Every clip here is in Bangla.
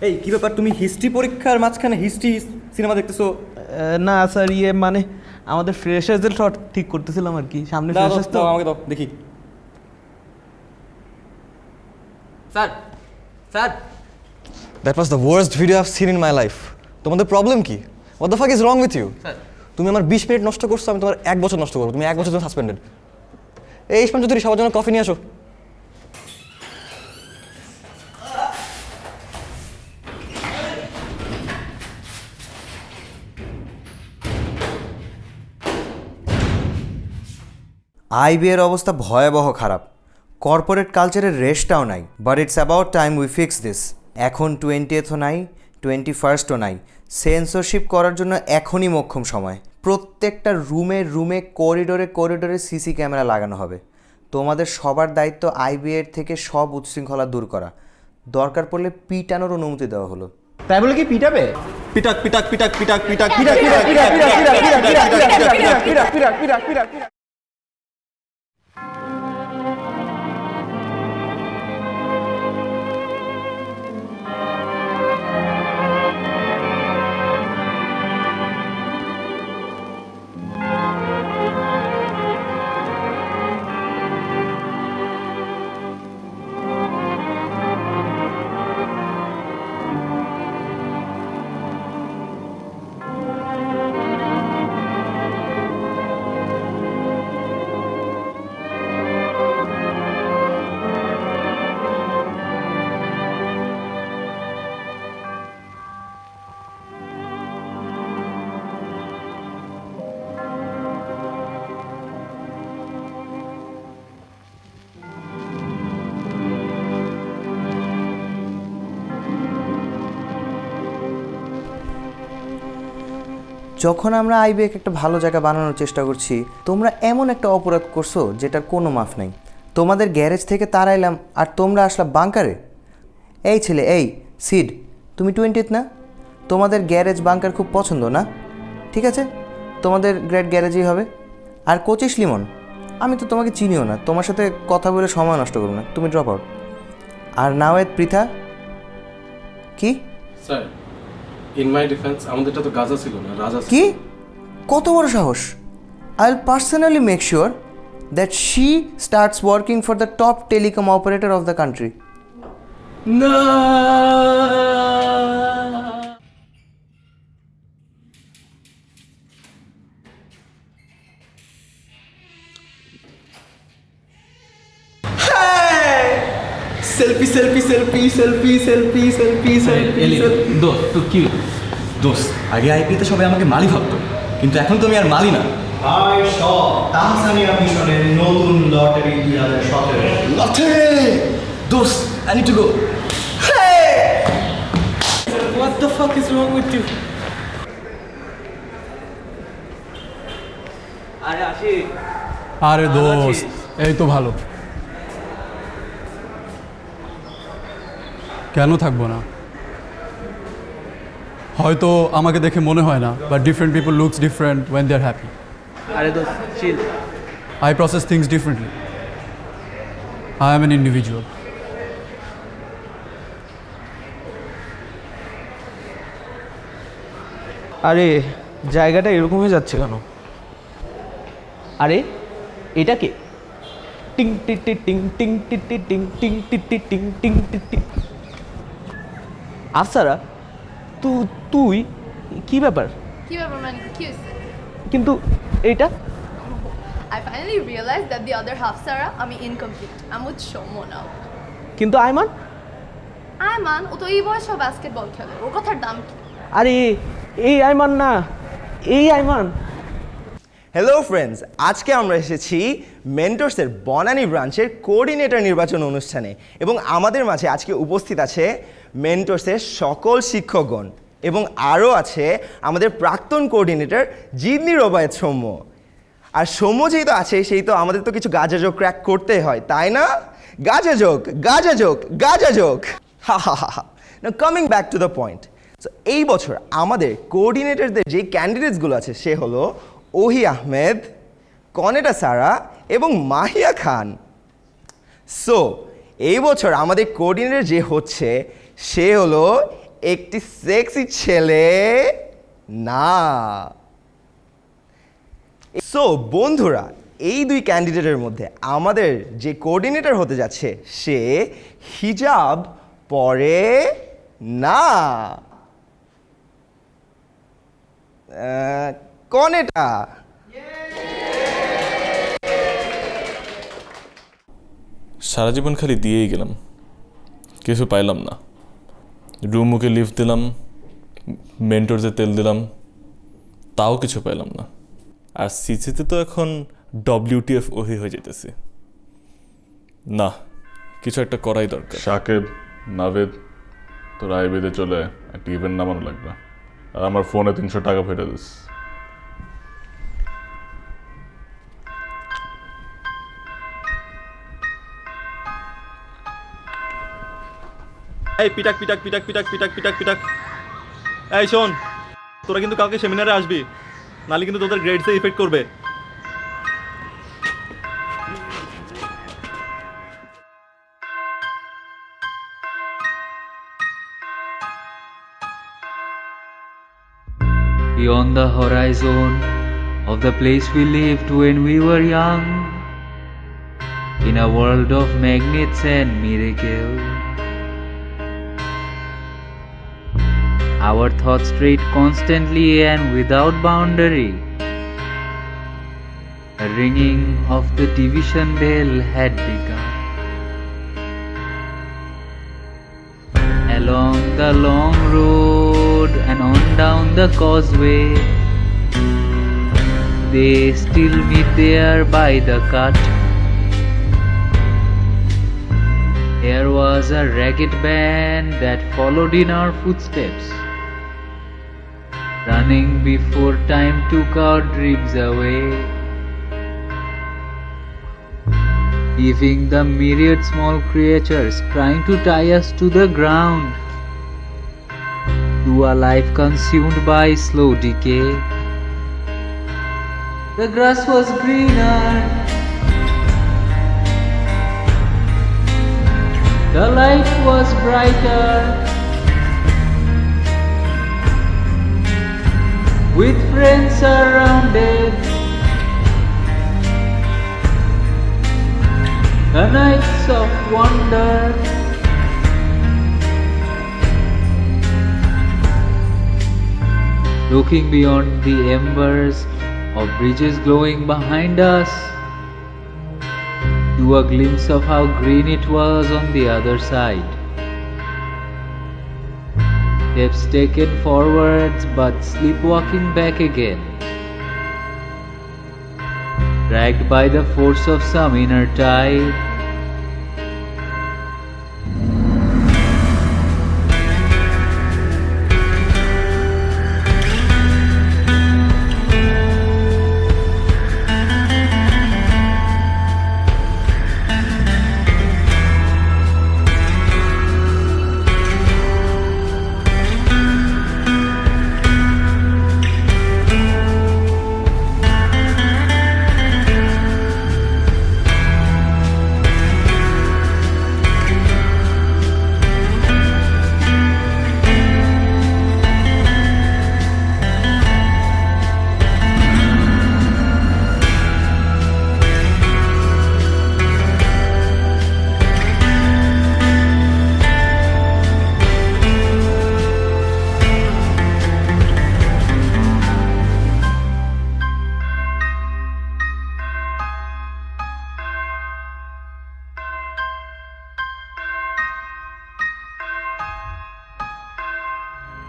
এই কি ব্যাপার, তুমি হিস্ট্রি পরীক্ষার মাঝখানে হিস্ট্রি সিনেমা দেখতেছো? না স্যার, মানে আমাদের ফ্রেশার্সদের শট ঠিক করতেছিলাম আর কি, সামনে দাও ফ্রেশার্স তো। দাও, আমাকে দাও দেখি। Sir sir that was the worst video I've seen in my life. তোমাদের প্রবলেম কি? What the fuck is wrong with you? Sir তুমি আমার 20 মিনিট নষ্ট করছো, আমি তোমার 1 বছর নষ্ট করবো। তুমি 1 বছর জন্য সাসপেন্ডেড। এই ইসমান চৌধুরী, সবার জন্য কফি নিয়ে আসো। আইবিএর অবস্থা ভয়াবহ খারাপ। কর্পোরেট কালচারের রেস্টটাও নাই। But it's about time we fix this. এখন 20th নাই, 21st নাই। সেন্সরশিপ করার জন্য এখনই মোক্ষম সময়। প্রত্যেকটা রুমে রুমে করিডোরে করিডোরে সিসি ক্যামেরা লাগানো হবে। তোমাদের সবার দায়িত্ব আইবিএর থেকে সব উচ্ছৃঙ্খলা দূর করা। দরকার পড়লে পিটানোর অনুমতি দেওয়া হলো। তাই বলে কি পিটাবে? পিটাক পিটাক পিটাক পিটাক পিটাক পিটাক পিটাক পিটাক পিটাক পিটাক পিটাক পিটাক পিটাক পিটাক পিটাক পিটাক। যখন আমরা আইবিএকে একটা ভালো জায়গা বানানোর চেষ্টা করছি, তোমরা এমন একটা অপরাধ করছো যেটার কোনো মাফ নাই। তোমাদের গ্যারেজ থেকে তাড়াইলাম আর তোমরা আসলা বাংকারে। এই ছেলে, এই সিড, তুমি 20th না? তোমাদের গ্যারেজ বাংকার খুব পছন্দ না? ঠিক আছে, তোমাদের গ্রেট গ্যারেজই হবে। আর কোচিস লিমন, আমি তো তোমাকে চিনিও না, তোমার সাথে কথা বলে সময় নষ্ট করবো না, তুমি ড্রপ আউট। আর নাওয়েদ পৃথা কি? স্যার, ইন মাই ডিফেন্স, আমাদেরটা তো গাজা ছিল না, রাজা ছিল। কি? কত বড় সাহস! I will personally make sure that she starts working for the top telecom operator of the country. না, selfie selfie selfie selfie selfie selfie selfie. দোস্ত তুই কি? দোস্ত, আগে আইপিতে সবাই আমাকে মালি ভাবতো, কিন্তু এখন তো আমি আর মালি না। ভাই সব তানজানিয়া মিশনের নতুন লটারি 2017। লটারি! দোস্ত, I need to go. What the fuck is wrong with you? আরে আসি। আরে দোস্ত, এই তো ভালো। কেন থাকবো না? হয়তো আমাকে দেখে মনে হয় না, but different people looks different when they are happy. আরে দোস্ত চিল। I process things differently. I am an individual. আরে জায়গাটা এরকম হয়ে যাচ্ছে কেন? আরে এটা কে? টিং টি টি টিং টিং টি টি টিং টিং টি টি টিং টিং টি টি। আফসারা, তুই কি ব্যাপার? কি ব্যাপার মানে কি হয়েছে? কিন্তু এইটা I finally realized that the other half Sarah, আমি incomplete. I'm with Shomo now. কিন্তু আইমান? আয়মান, ও তো এই বয়সেও বাস্কেটবল খেলে। ওর কথার দাম কি? আরে এই আইমান না, এই আইমান। হ্যালো ফ্রেন্ডস, আজকে আমরা এসেছি মেন্টরসের বনানী ব্রাঞ্চের কোঅর্ডিনেটর নির্বাচন অনুষ্ঠানে এবং আমাদের মাঝে আজকে উপস্থিত আছে মেন্টরসের সকল শিক্ষকগণ এবং আরও আছে আমাদের প্রাক্তন কোঅর্ডিনেটর জিদনি রবায়েত সৌম্য। আর সৌম্য যেহেতু আছে, সেই তো আমাদের তো কিছু গাজাযোগ ক্র্যাক করতেই হয়, তাই না? গাজাযোগ গাজাযোগ গাজাযোগ, হা হা হা হা। Now coming back to the point. So এই বছর আমাদের কোঅর্ডিনেটরদের যে ক্যান্ডিডেটসগুলো আছে সে হলো ওহি আহমেদ, কনেটা সারা এবং মাহিয়া খান। সো এই বছর আমাদের কোঅর্ডিনেটর যে হচ্ছে সে হলো একটি সেক্সি ছেলে না। সো বন্ধুরা, এই দুই ক্যান্ডিডেটের মধ্যে আমাদের যে কোঅর্ডিনেটর হতে যাচ্ছে সে হিজাব পরে না। কোন এটা? সারা জীবন খালি দিয়েই গেলাম, কিছু পাইলাম না। রুমুকে লিফট দিলাম, মেন্টরসে তেল দিলাম, তাও কিছু পাইলাম না। আর সিসিতে তো এখন WTF ওহি হয়ে যেতেছি। না, কিছু একটা করাই দরকার। সাকেব, নাভেদ, তোর আইবেদে চলে একটা ইভেন্ট নামানো লাগবে। আর আমার ফোনে 300 টাকা ফেটে দিস। এই পিটাক পিটাক পিটাক পিটাক পিটাক পিটাক পিটাক, এই শোন, তোরা কিন্তু কালকে সেমিনারে আসবি, নাহলে কিন্তু তোদের গ্রেডসে ইফেক্ট করবে। Beyond the horizon of the place we lived when we were young, in a world of magnets and miracles, our thoughts strayed constantly and without boundary. The ringing of the division bell had begun. Along the long road and on down the causeway, they still meet there by the cut. There was a ragged band that followed in our footsteps, running before time took our dreams away, leaving the myriad small creatures trying to tie us to the ground, to a life consumed by slow decay. The grass was greener, the light was brighter, with friends surrounded. The nights of wonder, looking beyond the embers of bridges glowing behind us, to a glimpse of how green it was on the other side. Steps taken forwards but sleepwalking back again, dragged by the force of some inner tide.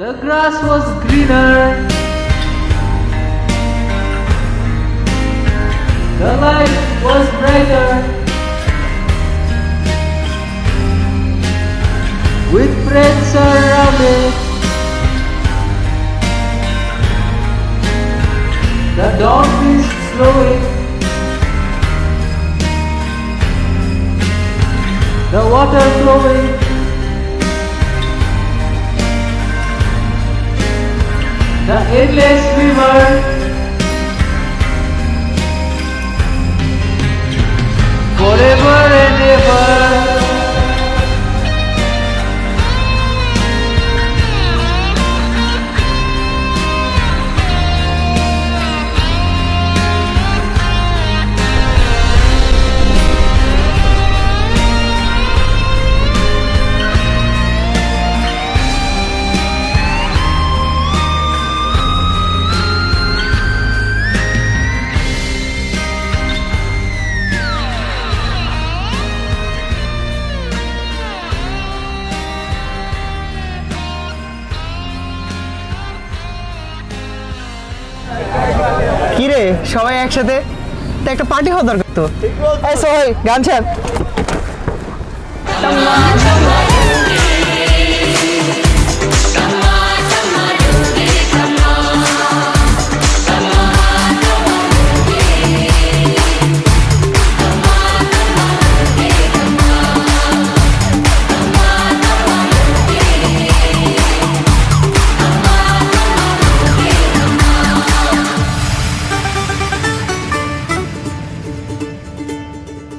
The grass was greener, the light was brighter, with friends surrounded. The dawn is glowing, the water flowing, the endless river, forever and ever. সবাই একসাথে তো একটা পার্টি হওয়া দরকার তো। এই সোহেল গান ছাড়।